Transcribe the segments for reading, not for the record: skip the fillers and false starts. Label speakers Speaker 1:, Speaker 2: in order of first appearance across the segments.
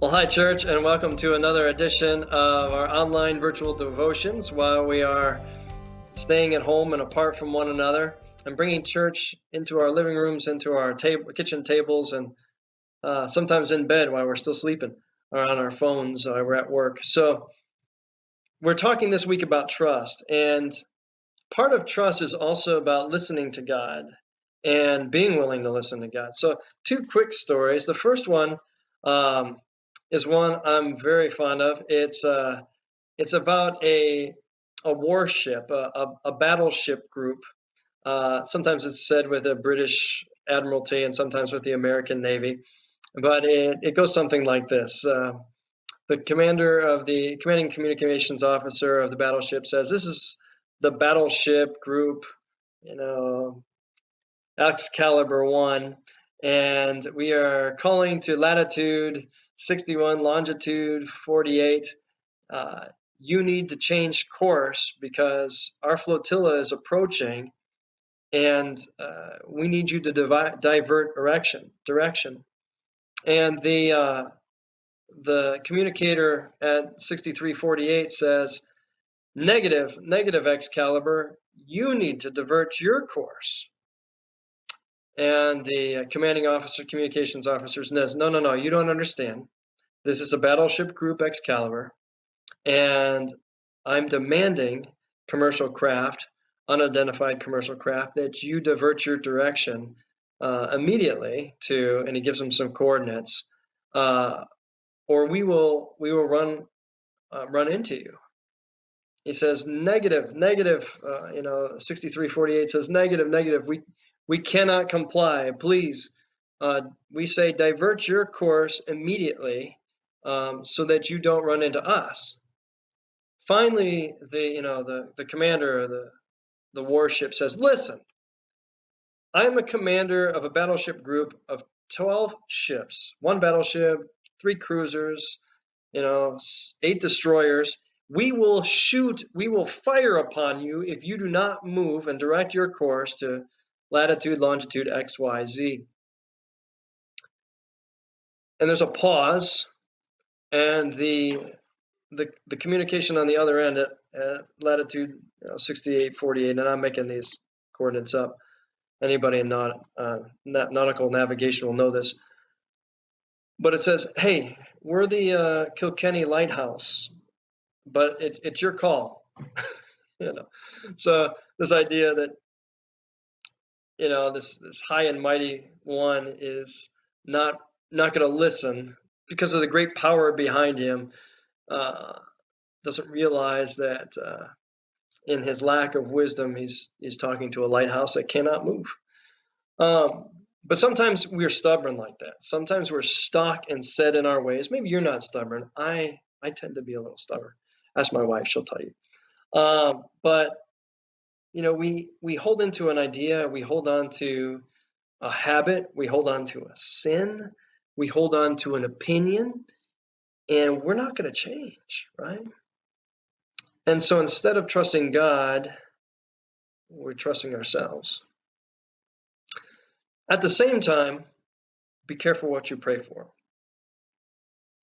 Speaker 1: Well, hi, church, and welcome to another edition of our online virtual devotions while we are staying at home and apart from one another and bringing church into our living rooms, into our kitchen tables, and sometimes in bed while we're still sleeping or on our phones while we're at work. So we're talking this week about trust, and part of trust is also about listening to God and being willing to listen to God. So two quick stories. The first one is one I'm very fond of. It's about a warship, a battleship group. Sometimes it's said with the British Admiralty and sometimes with the American Navy, but it goes something like this. The commanding communications officer of the battleship says, "This is the battleship group, Excalibur 1, and we are calling to latitude 61, longitude 48. You need to change course because our flotilla is approaching, and we need you to divert direction." And the communicator at 6348 says, negative, Excalibur, you need to divert your course. And the commanding officer, communications officer says, no, you don't understand. This is a battleship group, Excalibur, and I'm demanding commercial craft, unidentified commercial craft, that you divert your direction immediately to, and he gives them some coordinates, or we will run into you. He says negative. 6348 says negative. We cannot comply. Please, we say divert your course immediately, so that you don't run into us. Finally, the commander of the warship says, "Listen, I'm a commander of a battleship group of 12 ships, one battleship, 3 cruisers, 8 destroyers. We will fire upon you if you do not move and direct your course to latitude, longitude, XYZ." And there's a pause, and the communication on the other end at latitude 6848, and I'm making these coordinates up. Anybody in nautical navigation will know this. But it says, "Hey, we're the Kilkenny Lighthouse, but it's your call." So this idea that this high and mighty one is not going to listen because of the great power behind him. Doesn't realize that in his lack of wisdom, he's talking to a lighthouse that cannot move. But sometimes we're stubborn like that. Sometimes we're stuck and set in our ways. Maybe you're not stubborn. I tend to be a little stubborn. Ask my wife; she'll tell you. But we hold into an idea. We hold on to a habit. We hold on to a sin. We hold on to an opinion, and we're not going to change, right? And so instead of trusting God, we're trusting ourselves. At the same time, be careful what you pray for.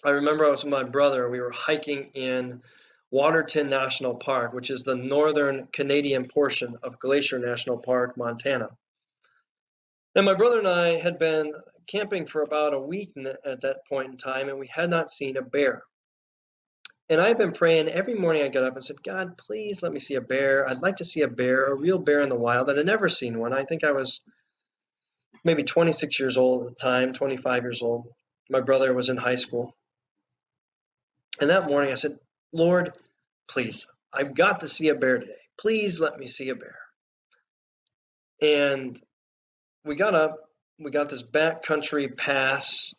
Speaker 1: I remember I was with my brother. We were hiking in Waterton National Park, which is the northern Canadian portion of Glacier National Park, Montana. And my brother and I had been camping for about a week at that point in time, and we had not seen a bear. And I've been praying every morning. I got up and said, "God, please let me see a bear. I'd like to see a bear, a real bear in the wild." I'd never seen one. I think I was maybe 26 years old at the time, 25 years old. My brother was in high school. And that morning I said, "Lord, please, I've got to see a bear today. Please let me see a bear." And we got up. We got this backcountry pass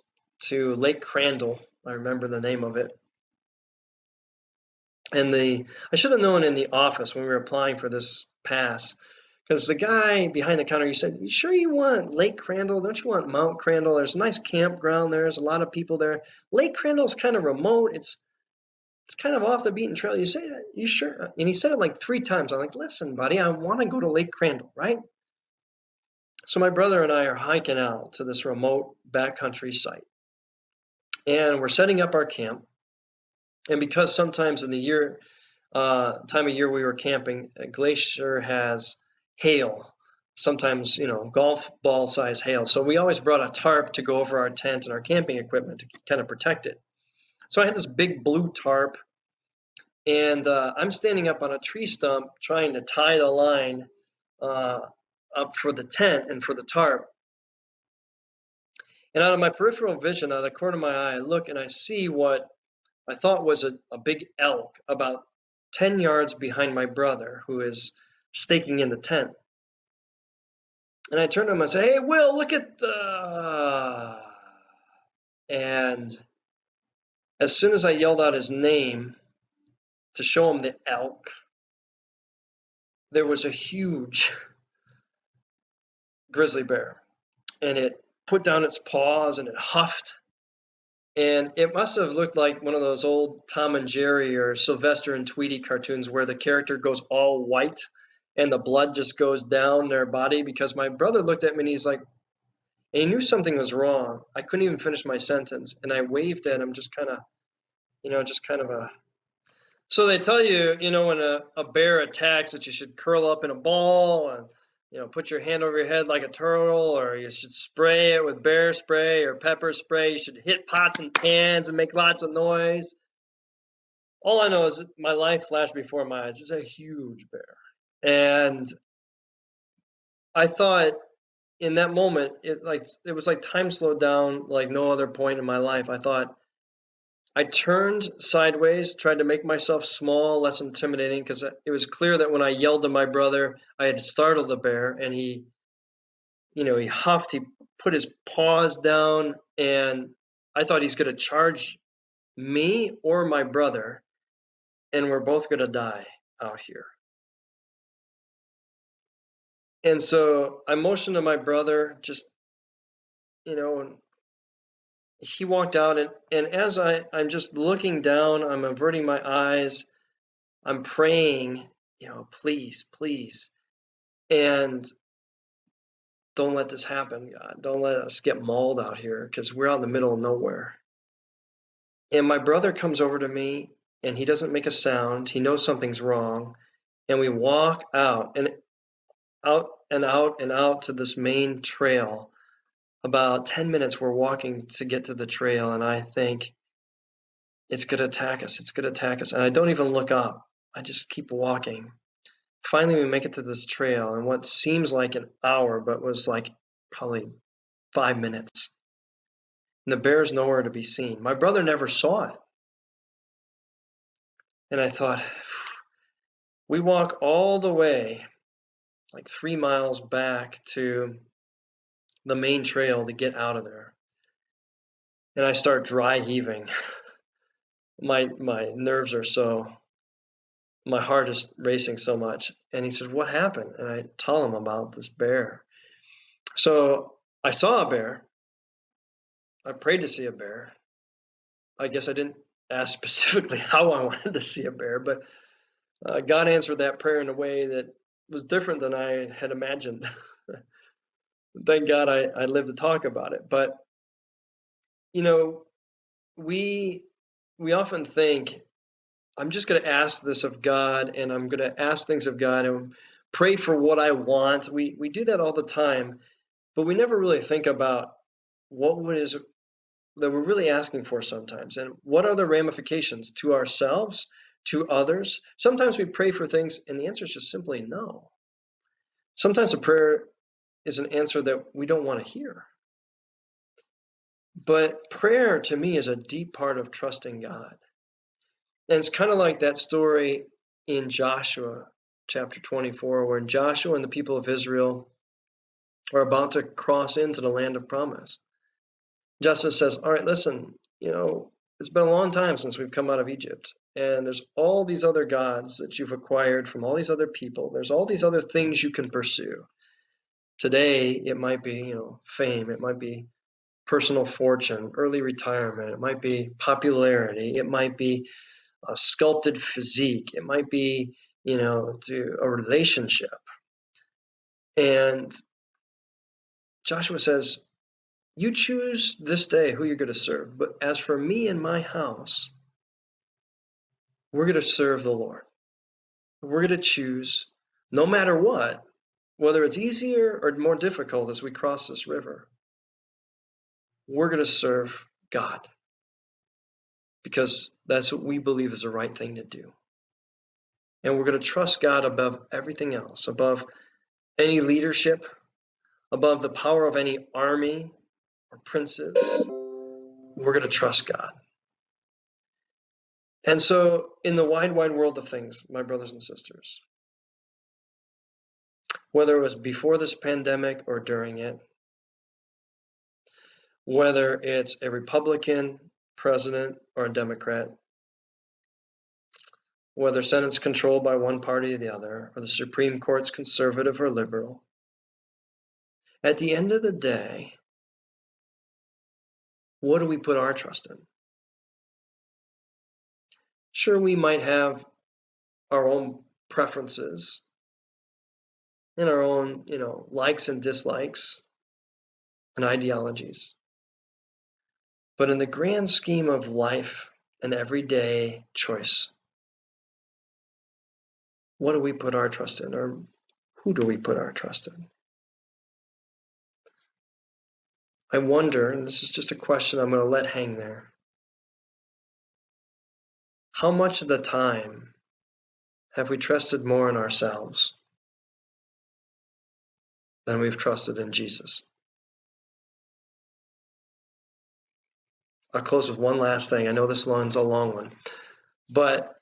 Speaker 1: to Lake Crandall. I remember the name of it. And I should have known in the office when we were applying for this pass, because the guy behind the counter, he said, "You sure you want Lake Crandall? Don't you want Mount Crandall? There's a nice campground there. There's a lot of people there. Lake Crandall's kind of remote. It's kind of off the beaten trail." You say that? "You sure?" And he said it like 3 times. I'm like, "Listen, buddy, I want to go to Lake Crandall, right?" So my brother and I are hiking out to this remote backcountry site. and we're setting up our camp. And because sometimes in the time of year we were camping, a glacier has hail, sometimes, golf ball size hail. So we always brought a tarp to go over our tent and our camping equipment to kind of protect it. So I had this big blue tarp, and I'm standing up on a tree stump trying to tie the line up for the tent and for the tarp. And out of my peripheral vision, out of the corner of my eye, I look and I see what I thought was a big elk about 10 yards behind my brother, who is staking in the tent. And I turned to him and said, "Hey, Will, look at the..." And as soon as I yelled out his name to show him the elk, there was a huge grizzly bear. And it put down its paws and it huffed. And it must have looked like one of those old Tom and Jerry or Sylvester and Tweety cartoons where the character goes all white and the blood just goes down their body, because my brother looked at me and he's like, and he knew something was wrong. I couldn't even finish my sentence. And I waved at him just kind of, a. So they tell you, when a bear attacks, that you should curl up in a ball and, put your hand over your head like a turtle, or you should spray it with bear spray or pepper spray. You should hit pots and pans and make lots of noise. All I know is my life flashed before my eyes. It's a huge bear. And I thought in that moment, it was like time slowed down like no other point in my life. I thought, I turned sideways, tried to make myself small, less intimidating, because it was clear that when I yelled to my brother, I had startled the bear, and he huffed, he put his paws down, and I thought he's going to charge me or my brother, and we're both going to die out here. And so I motioned to my brother, just, and he walked out, and as I'm just looking down, I'm averting my eyes, I'm praying, please, please, and don't let this happen, God. Don't let us get mauled out here, because we're out in the middle of nowhere. And my brother comes over to me, and he doesn't make a sound. He knows something's wrong. And we walk out and out and out and out to this main trail. About 10 minutes we're walking to get to the trail, and I think, it's going to attack us. It's going to attack us. And I don't even look up. I just keep walking. Finally, we make it to this trail, and what seems like an hour, but was like probably 5 minutes. And the bear's nowhere to be seen. My brother never saw it. And I thought, we walk all the way, like 3 miles back to the main trail to get out of there. And I start dry heaving. My nerves are so, my heart is racing so much. And he says, "What happened?" And I tell him about this bear. So I saw a bear. I prayed to see a bear. I guess I didn't ask specifically how I wanted to see a bear, but God answered that prayer in a way that was different than I had imagined. Thank God I lived to talk about it. But we often think, I'm just going to ask this of God, and I'm going to ask things of God and pray for what I want. We do that all the time, but we never really think about what is that we're really asking for sometimes, and what are the ramifications to ourselves, to others. Sometimes we pray for things, and the answer is just simply no. Sometimes a prayer is an answer that we don't want to hear. But prayer, to me, is a deep part of trusting God. And it's kind of like that story in Joshua chapter 24, where Joshua and the people of Israel are about to cross into the land of promise. Joshua says, "All right, listen, it's been a long time since we've come out of Egypt. And there's all these other gods that you've acquired from all these other people. There's all these other things you can pursue. Today, it might be, fame. It might be personal fortune, early retirement. It might be popularity. It might be a sculpted physique. It might be, to a relationship." And Joshua says, You choose this day who you're going to serve. But as for me and my house, we're going to serve the Lord. We're going to choose, no matter what, whether it's easier or more difficult as we cross this river, we're going to serve God because that's what we believe is the right thing to do. And we're going to trust God above everything else, above any leadership, above the power of any army or princes. We're going to trust God. And so in the wide, wide world of things, my brothers and sisters, whether it was before this pandemic or during it, whether it's a Republican president or a Democrat, whether Senate's controlled by one party or the other, or the Supreme Court's conservative or liberal, at the end of the day, what do we put our trust in? Sure, we might have our own preferences and our own, likes and dislikes and ideologies. But in the grand scheme of life and everyday choice, what do we put our trust in, or who do we put our trust in? I wonder, and this is just a question I'm going to let hang there, how much of the time have we trusted more in ourselves than we've trusted in Jesus? I'll close with one last thing. I know this one's a long one, but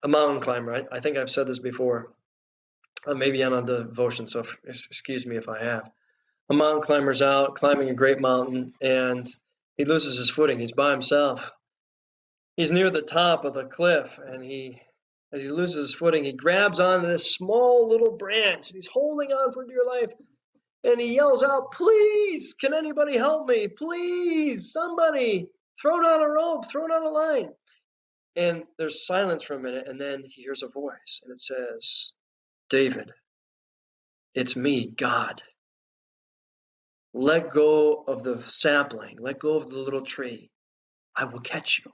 Speaker 1: a mountain climber, I think I've said this before, maybe on a devotion, so excuse me if I have. A mountain climber's out climbing a great mountain, and he loses his footing. He's by himself. He's near the top of the cliff, and as he loses his footing, he grabs onto this small little branch, and he's holding on for dear life, and he yells out, "Please, can anybody help me? Please, somebody, throw down a rope, throw down a line." And there's silence for a minute, and then he hears a voice, and it says, "David, it's me, God. Let go of the sapling, let go of the little tree. I will catch you."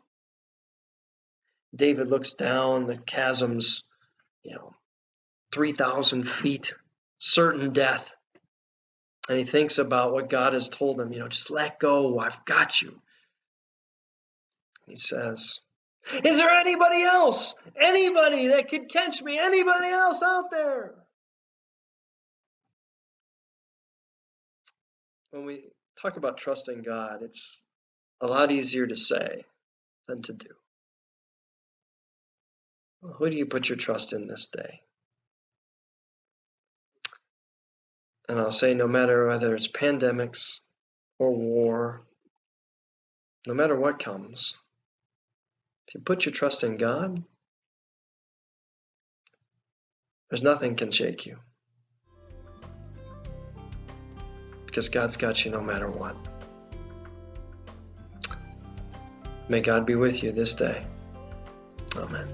Speaker 1: David looks down the chasm's, 3,000 feet, certain death. And he thinks about what God has told him, just let go, I've got you. He says, "Is there anybody else? Anybody that could catch me? Anybody else out there?" When we talk about trusting God, it's a lot easier to say than to do. Well, who do you put your trust in this day? And I'll say, no matter whether it's pandemics or war, no matter what comes, if you put your trust in God, there's nothing can shake you. Because God's got you no matter what. May God be with you this day. Amen.